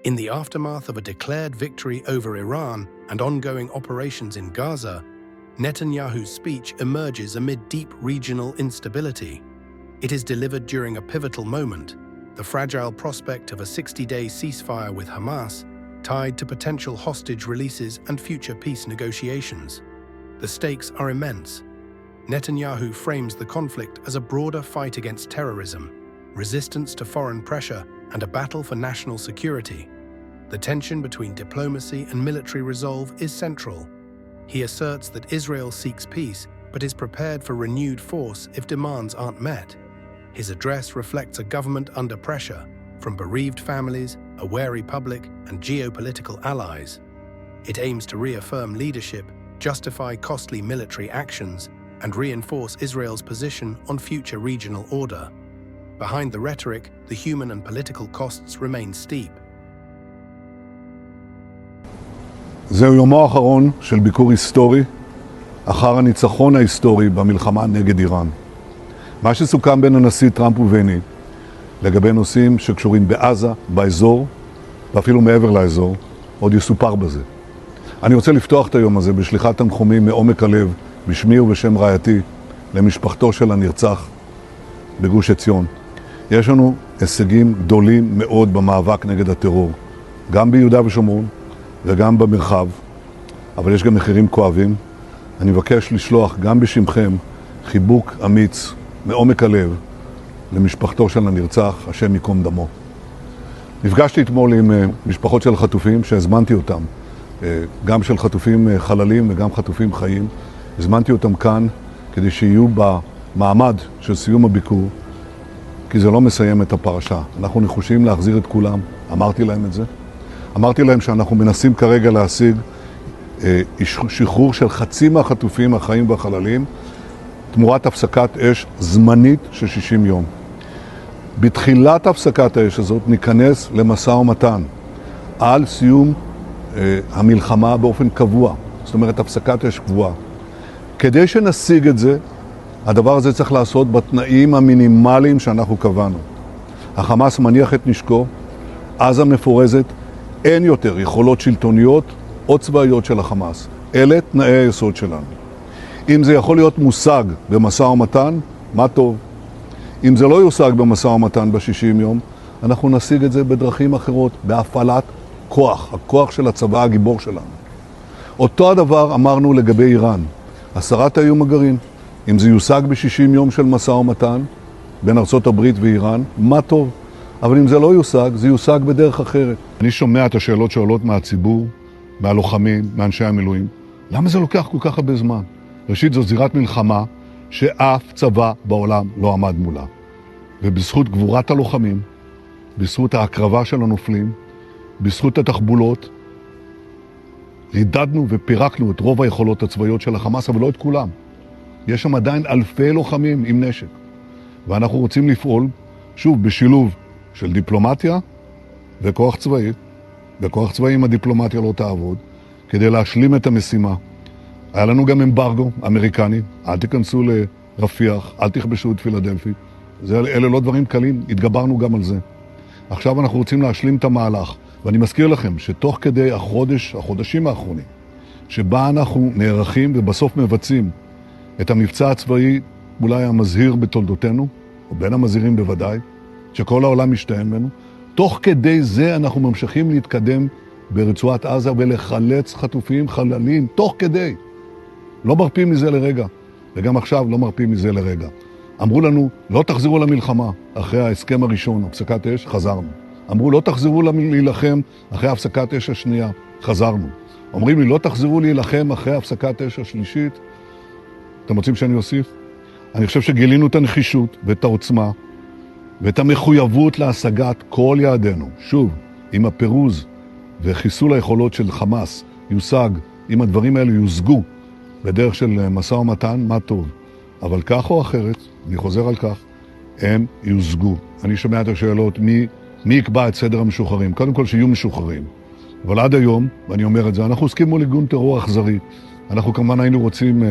In the aftermath of a declared victory over Iran and ongoing operations in Gaza, Netanyahu's speech emerges amid deep regional instability. It is delivered during a pivotal moment, the fragile prospect of a 60-day ceasefire with Hamas, tied to potential hostage releases and future peace negotiations. The stakes are immense. Netanyahu frames the conflict as a broader fight against terrorism, resistance to foreign pressure, and a battle for national security. The tension between diplomacy and military resolve is central. He asserts that Israel seeks peace, but is prepared for renewed force if demands aren't met. His address reflects a government under pressure, from bereaved families, a wary public, and geopolitical allies. It aims to reaffirm leadership, justify costly military actions, and reinforce Israel's position on future regional order. Behind the rhetoric, the human and political costs remain steep. זהו יומו האחרון של ביקור היסטורי אחר הניצחון ההיסטורי במלחמה נגד איראן. מה שסוכם בין הנשיא טראמפ וביני לגבי נושאים שקשורים בעזה, באזור ואפילו מעבר לאזור, עוד יסופר בזה. אני רוצה לפתוח את היום הזה בשליחת תנחומים מעומק הלב, בשמי ובשם רעייתי, למשפחתו של הנרצח בגוש עציון. יש לנו הישגים גדולים מאוד במאבק נגד הטרור, גם ביהודה ושומרון וגם במרחב, אבל יש גם מחירים כואבים. אני מבקש לשלוח גם בשמכם חיבוק אמיץ מעומק הלב למשפחתו של הנרצח, השם ייקום דמו. נפגשתי אתמול עם משפחות של חטופים שהזמנתי אותם, גם של חטופים חללים וגם חטופים חיים. הזמנתי אותם כאן כדי שיהיו במעמד של סיום הביקור, כי זה לא מסיים את הפרשה. אנחנו נחושים להחזיר את כולם, אמרתי להם את זה. אמרתי להם שאנחנו מנסים כרגע להשיג שחרור של חצי מהחטופים החיים והחללים, תמורת הפסקת אש זמנית של 60 יום. בתחילת הפסקת האש הזאת ניכנס למשא ומתן על סיום המלחמה באופן קבוע, זאת אומרת הפסקת אש קבועה. כדי שנשיג את זה, הדבר הזה צריך לעשות בתנאים המינימליים שאנחנו קבענו. החמאס מניח את נשקו, עזה מפורזת, אין יותר יכולות שלטוניות או צבאיות של החמאס. אלה תנאי היסוד שלנו. אם זה יכול להיות מושג במשא ומתן, מה טוב. אם זה לא יושג במשא ומתן ב-60 יום, אנחנו נשיג את זה בדרכים אחרות, בהפעלת כוח, הכוח של הצבא הגיבור שלנו. אותו הדבר אמרנו לגבי איראן, הסרת האיום הגרעין. אם זה יושג ב-60 יום של משא ומתן בין ארצות הברית ואיראן, מה טוב. אבל אם זה לא יושג, זה יושג בדרך אחרת. אני שומע את השאלות שעולות מהציבור, מהלוחמים, מאנשי המילואים. למה זה לוקח כל כך הרבה זמן? ראשית, זו זירת מלחמה שאף צבא בעולם לא עמד מולה. ובזכות גבורת הלוחמים, בזכות ההקרבה של הנופלים, בזכות התחבולות, רידדנו ופירקנו את רוב היכולות הצבאיות של החמאס, אבל לא את כולם. יש שם עדיין אלפי לוחמים עם נשק. ואנחנו רוצים לפעול, שוב, בשילוב של דיפלומטיה וכוח צבאי, וכוח צבאי עם הדיפלומטיה לא תעבוד, כדי להשלים את המשימה. היה לנו גם אמברגו אמריקני, אל תיכנסו לרפיח, אל תכבשו את פילדלפי. אלה לא דברים קלים, התגברנו גם על זה. עכשיו אנחנו רוצים להשלים את המהלך, ואני מזכיר לכם שתוך כדי החודשים האחרונים, שבה אנחנו נערכים ובסוף מבצעים את המבצע הצבאי אולי המזהיר בתולדותינו, או בין המזהירים בוודאי, שכל העולם משתהם ממנו, תוך כדי זה אנחנו ממשיכים להתקדם ברצועת עזה ולחלץ חטופים חללים, תוך כדי. לא מרפים מזה לרגע, וגם עכשיו לא מרפים מזה לרגע. אמרו לנו, לא תחזרו למלחמה אחרי ההסכם הראשון, הפסקת אש, חזרנו. אמרו, לא תחזרו להילחם אחרי הפסקת אש השנייה, חזרנו. אומרים לי, לא תחזרו להילחם אחרי הפסקת אש השלישית. אתם רוצים שאני אוסיף? אני חושב שגילינו את הנחישות ואת העוצמה ואת המחויבות להשגת כל יעדינו. שוב, עם הפירוז וחיסול היכולות של חמאס יושג, אם הדברים האלה יושגו בדרך של משא ומתן, מה טוב. אבל כך או אחרת, אני חוזר על כך, הם יושגו. אני שומע את השאלות, מי יקבע את סדר המשוחררים? קודם כל שיהיו משוחררים. אבל עד היום, ואני אומר את זה, אנחנו עוסקים מול ארגון טרור אכזרי. אנחנו כמובן היינו רוצים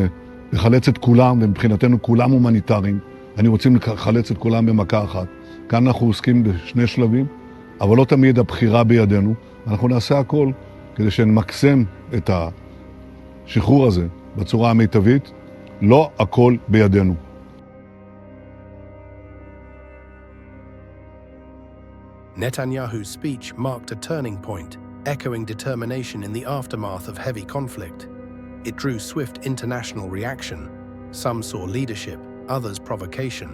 לחלץ את כולם, ומבחינתנו כולם הומניטריים. אני רוצים לחלץ את כולם במכה אחת. כאן אנחנו עוסקים בשני שלבים. אבל לא תמיד הבחירה בידינו. אנחנו נעשה הכל כדי שנמקסם את השחרור הזה בצורה המיטבית. לא הכל בידינו. Netanyahu's speech marked a turning point, echoing determination in the aftermath of heavy conflict. It drew swift international reaction. Some saw leadership, others provocation.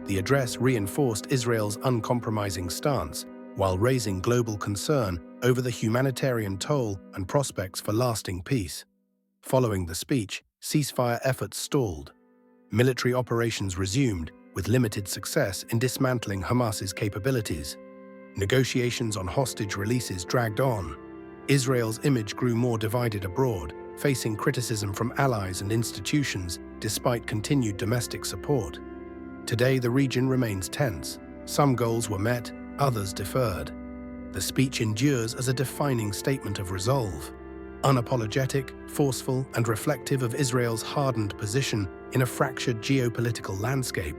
The address reinforced Israel's uncompromising stance, while raising global concern over the humanitarian toll and prospects for lasting peace. Following the speech, ceasefire efforts stalled. Military operations resumed, with limited success in dismantling Hamas's capabilities. Negotiations on hostage releases dragged on. Israel's image grew more divided abroad, facing criticism from allies and institutions despite continued domestic support. Today, the region remains tense. Some goals were met, others deferred. The speech endures as a defining statement of resolve. Unapologetic, forceful, and reflective of Israel's hardened position in a fractured geopolitical landscape.